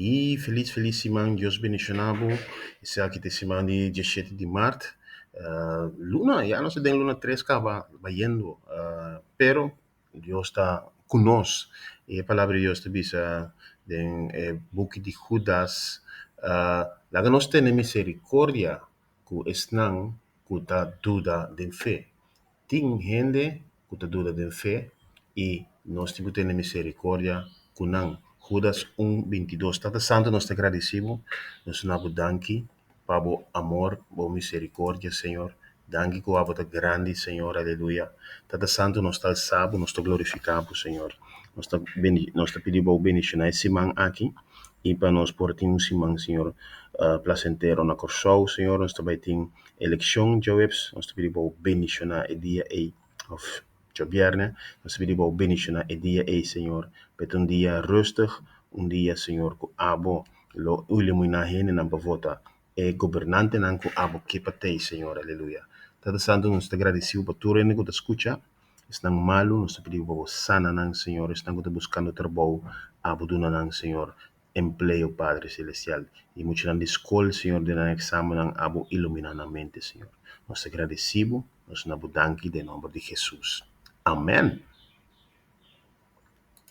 E feliz semana, Deus bendicionado. Esse aqui tem semana de 17 de março. Luna, já não se tem Luna 3 cá, vai indo. Pero Deus está conosco. E a palavra de Deus te diz, em book de Judas, lá que nós temos misericórdia, que estão, que está dúvida de fé. Tem gente que está dúvida de fé e nós temos que ter misericórdia com não. Judas 1:22. Tata Santo, nós te agradecemos, nós nos danki para o amor, por misericórdia, Senhor. Danke que o amor é grande, Senhor, aleluia. Tata Santo, nós te salvo, nós te glorificamos, Senhor. Nós te pedimos o bendição esse man aqui e para nós por ti um semana, Senhor, placentero na Corsol, Senhor, nós também temos eleição, Joebs, nós te pedimos o bendição e dia e of viernes, nós te pedimos o bendição e dia e, Senhor, para um dia rustig, um dia, Senhor, que abo, lo iluminar hene na bavota, e governante nan que abo que patei, Senhor, aleluia. Tata Santo, nós te agradecemos por tudo que te escucha, estão malo, nós te pedimos sana nan, Senhor, estão buscando trabalho, abo do nan, Senhor, empleo, Padre Celestial. E muitos na escola, Senhor, de na exame, abo iluminar na mente, Senhor. Nós te agradecemos, nós nos danke em nome de Jesus. Amém.